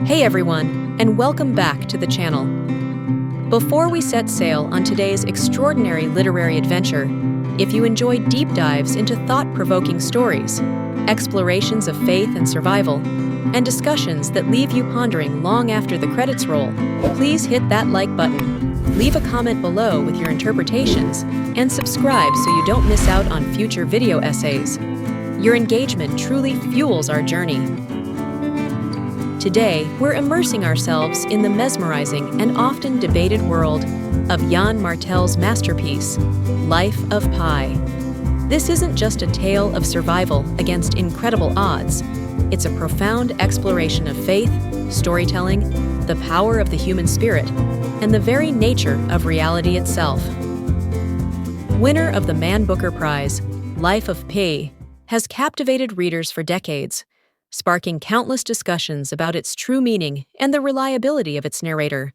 Hey everyone, and welcome back to the channel. Before we set sail on today's extraordinary literary adventure, if you enjoy deep dives into thought-provoking stories, explorations of faith and survival, and discussions that leave you pondering long after the credits roll, please hit that like button, leave a comment below with your interpretations, and subscribe so you don't miss out on future video essays. Your engagement truly fuels our journey. Today, we're immersing ourselves in the mesmerizing and often debated world of Yann Martel's masterpiece, Life of Pi. This isn't just a tale of survival against incredible odds. It's a profound exploration of faith, storytelling, the power of the human spirit, and the very nature of reality itself. Winner of the Man Booker Prize, Life of Pi has captivated readers for decades, sparking countless discussions about its true meaning and the reliability of its narrator.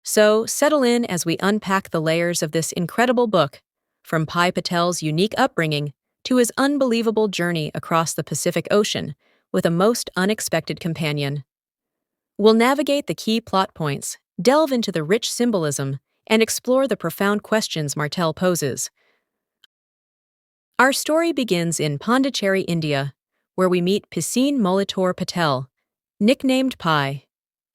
So, settle in as we unpack the layers of this incredible book, from Pi Patel's unique upbringing to his unbelievable journey across the Pacific Ocean with a most unexpected companion. We'll navigate the key plot points, delve into the rich symbolism, and explore the profound questions Martel poses. Our story begins in Pondicherry, India, where we meet Piscine Molitor Patel, nicknamed Pi.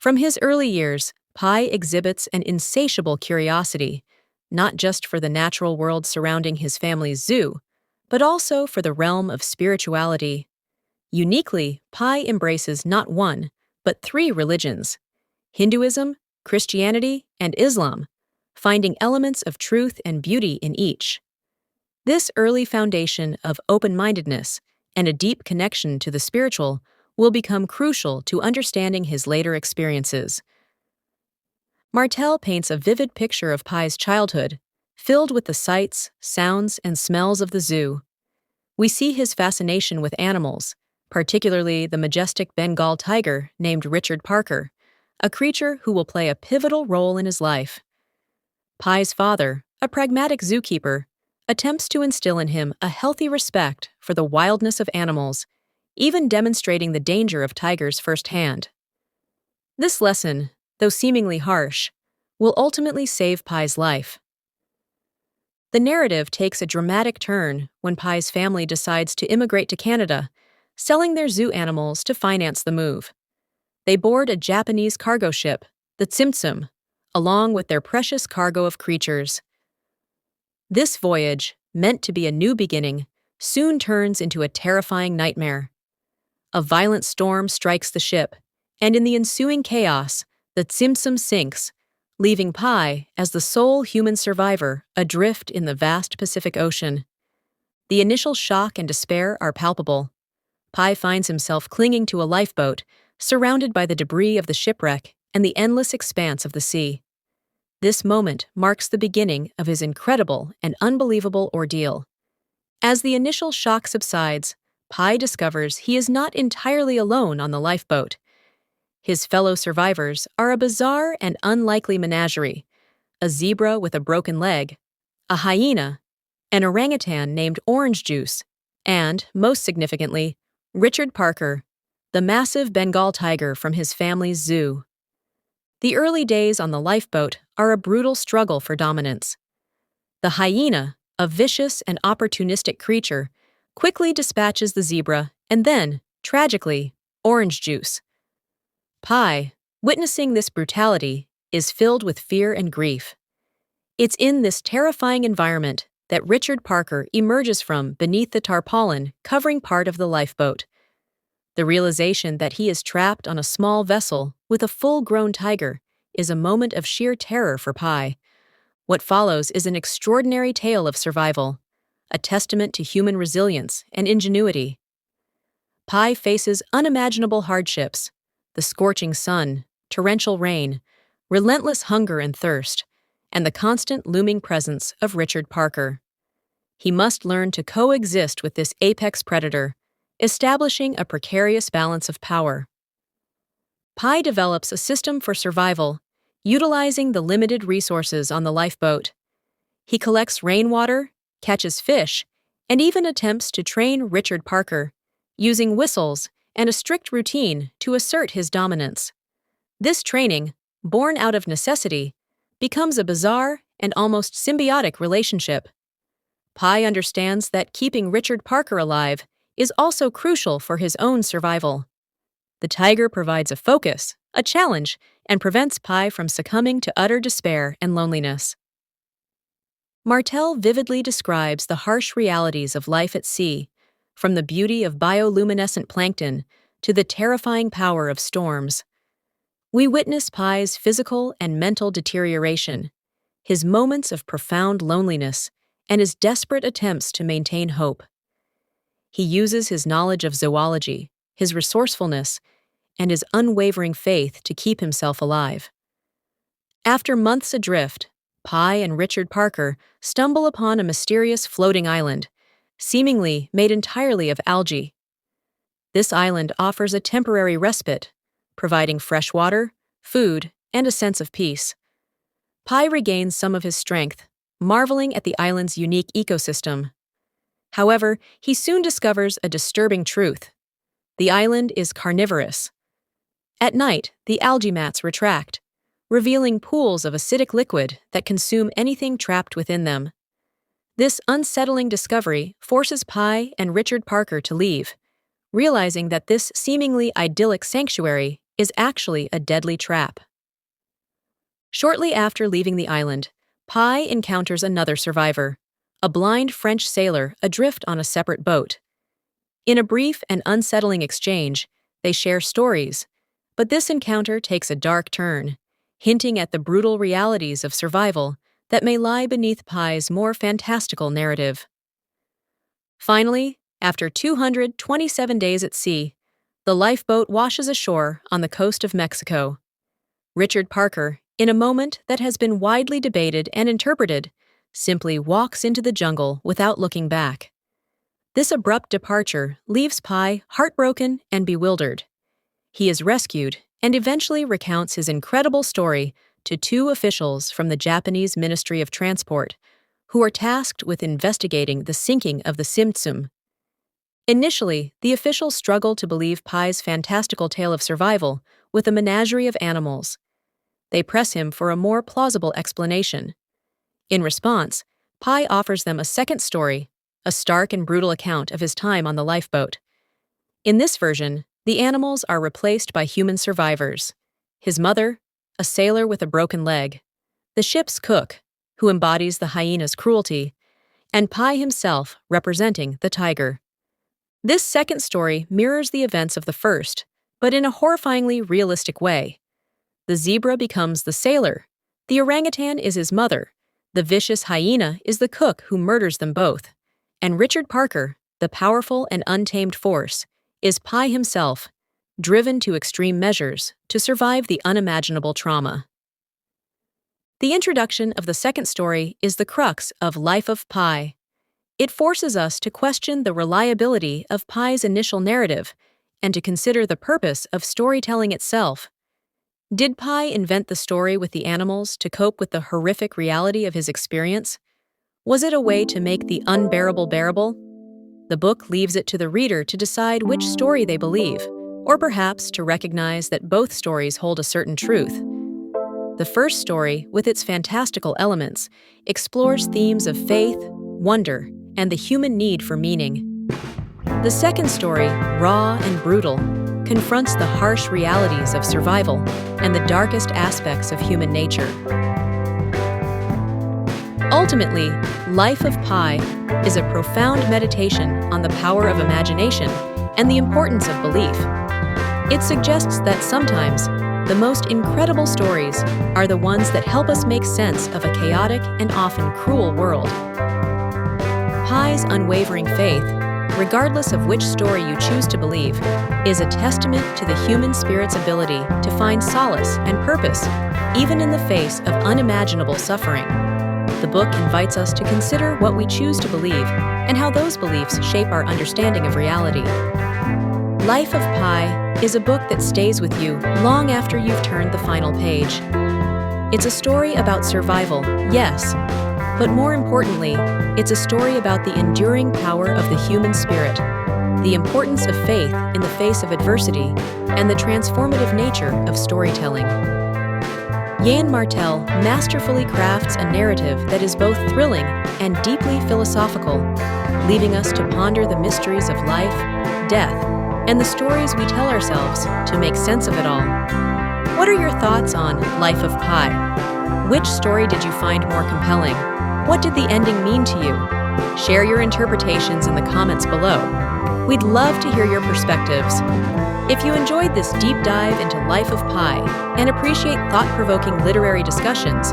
From his early years, Pi exhibits an insatiable curiosity, not just for the natural world surrounding his family's zoo, but also for the realm of spirituality. Uniquely, Pi embraces not one, but three religions: Hinduism, Christianity, and Islam, finding elements of truth and beauty in each. This early foundation of open-mindedness and a deep connection to the spiritual will become crucial to understanding his later experiences. Martel paints a vivid picture of Pi's childhood, filled with the sights, sounds, and smells of the zoo. We see his fascination with animals, particularly the majestic Bengal tiger named Richard Parker, a creature who will play a pivotal role in his life. Pi's father, a pragmatic zookeeper, attempts to instill in him a healthy respect for the wildness of animals, even demonstrating the danger of tigers firsthand. This lesson, though seemingly harsh, will ultimately save Pi's life. The narrative takes a dramatic turn when Pi's family decides to immigrate to Canada, selling their zoo animals to finance the move. They board a Japanese cargo ship, the Tsimtsum, along with their precious cargo of creatures. This voyage, meant to be a new beginning, soon turns into a terrifying nightmare. A violent storm strikes the ship, and in the ensuing chaos, the Tsimtsum sinks, leaving Pi as the sole human survivor adrift in the vast Pacific Ocean. The initial shock and despair are palpable. Pi finds himself clinging to a lifeboat, surrounded by the debris of the shipwreck and the endless expanse of the sea. This moment marks the beginning of his incredible and unbelievable ordeal. As the initial shock subsides, Pi discovers he is not entirely alone on the lifeboat. His fellow survivors are a bizarre and unlikely menagerie: a zebra with a broken leg, a hyena, an orangutan named Orange Juice, and, most significantly, Richard Parker, the massive Bengal tiger from his family's zoo. The early days on the lifeboat are a brutal struggle for dominance. The hyena, a vicious and opportunistic creature, quickly dispatches the zebra and then, tragically, Orange Juice. Pi, witnessing this brutality, is filled with fear and grief. It's in this terrifying environment that Richard Parker emerges from beneath the tarpaulin covering part of the lifeboat. The realization that he is trapped on a small vessel with a full-grown tiger is a moment of sheer terror for Pi. What follows is an extraordinary tale of survival, a testament to human resilience and ingenuity. Pi faces unimaginable hardships: the scorching sun, torrential rain, relentless hunger and thirst, and the constant looming presence of Richard Parker. He must learn to coexist with this apex predator, establishing a precarious balance of power. Pi develops a system for survival, utilizing the limited resources on the lifeboat. He collects rainwater, catches fish, and even attempts to train Richard Parker, using whistles and a strict routine to assert his dominance. This training, born out of necessity, becomes a bizarre and almost symbiotic relationship. Pi understands that keeping Richard Parker alive is also crucial for his own survival. The tiger provides a focus, a challenge, and prevents Pi from succumbing to utter despair and loneliness. Martel vividly describes the harsh realities of life at sea, from the beauty of bioluminescent plankton to the terrifying power of storms. We witness Pi's physical and mental deterioration, his moments of profound loneliness, and his desperate attempts to maintain hope. He uses his knowledge of zoology, his resourcefulness, and his unwavering faith to keep himself alive. After months adrift, Pi and Richard Parker stumble upon a mysterious floating island, seemingly made entirely of algae. This island offers a temporary respite, providing fresh water, food, and a sense of peace. Pi regains some of his strength, marveling at the island's unique ecosystem. However, he soon discovers a disturbing truth. The island is carnivorous. At night, the algae mats retract, revealing pools of acidic liquid that consume anything trapped within them. This unsettling discovery forces Pi and Richard Parker to leave, realizing that this seemingly idyllic sanctuary is actually a deadly trap. Shortly after leaving the island, Pi encounters another survivor, a blind French sailor adrift on a separate boat. In a brief and unsettling exchange, they share stories, but this encounter takes a dark turn, hinting at the brutal realities of survival that may lie beneath Pi's more fantastical narrative. Finally, after 227 days at sea, the lifeboat washes ashore on the coast of Mexico. Richard Parker, in a moment that has been widely debated and interpreted, simply walks into the jungle without looking back. This abrupt departure leaves Pi heartbroken and bewildered. He is rescued and eventually recounts his incredible story to two officials from the Japanese Ministry of Transport, who are tasked with investigating the sinking of the Symbolism. Initially, the officials struggle to believe Pi's fantastical tale of survival with a menagerie of animals. They press him for a more plausible explanation. In response, Pi offers them a second story, a stark and brutal account of his time on the lifeboat. In this version, the animals are replaced by human survivors: his mother, a sailor with a broken leg, the ship's cook, who embodies the hyena's cruelty, and Pi himself, representing the tiger. This second story mirrors the events of the first, but in a horrifyingly realistic way. The zebra becomes the sailor, the orangutan is his mother, the vicious hyena is the cook who murders them both, and Richard Parker, the powerful and untamed force, is Pi himself, driven to extreme measures to survive the unimaginable trauma. The introduction of the second story is the crux of Life of Pi. It forces us to question the reliability of Pi's initial narrative and to consider the purpose of storytelling itself. Did Pi invent the story with the animals to cope with the horrific reality of his experience? Was it a way to make the unbearable bearable? The book leaves it to the reader to decide which story they believe, or perhaps to recognize that both stories hold a certain truth. The first story, with its fantastical elements, explores themes of faith, wonder, and the human need for meaning. The second story, raw and brutal, confronts the harsh realities of survival and the darkest aspects of human nature. Ultimately, Life of Pi is a profound meditation on the power of imagination and the importance of belief. It suggests that sometimes the most incredible stories are the ones that help us make sense of a chaotic and often cruel world. Pi's unwavering faith, regardless of which story you choose to believe, is a testament to the human spirit's ability to find solace and purpose, even in the face of unimaginable suffering. The book invites us to consider what we choose to believe and how those beliefs shape our understanding of reality. Life of Pi is a book that stays with you long after you've turned the final page. It's a story about survival, yes, but more importantly, it's a story about the enduring power of the human spirit. the importance of faith in the face of adversity, and the transformative nature of storytelling. Yann Martel masterfully crafts a narrative that is both thrilling and deeply philosophical, leaving us to ponder the mysteries of life, death, and the stories we tell ourselves to make sense of it all. What are your thoughts on Life of Pi? Which story did you find more compelling? What did the ending mean to you? Share your interpretations in the comments below. We'd love to hear your perspectives. If you enjoyed this deep dive into Life of Pi and appreciate thought-provoking literary discussions,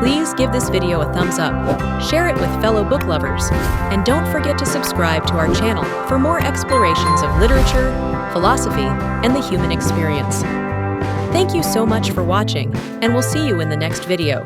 please give this video a thumbs up, share it with fellow book lovers, and don't forget to subscribe to our channel for more explorations of literature, philosophy, and the human experience. Thank you so much for watching, and we'll see you in the next video.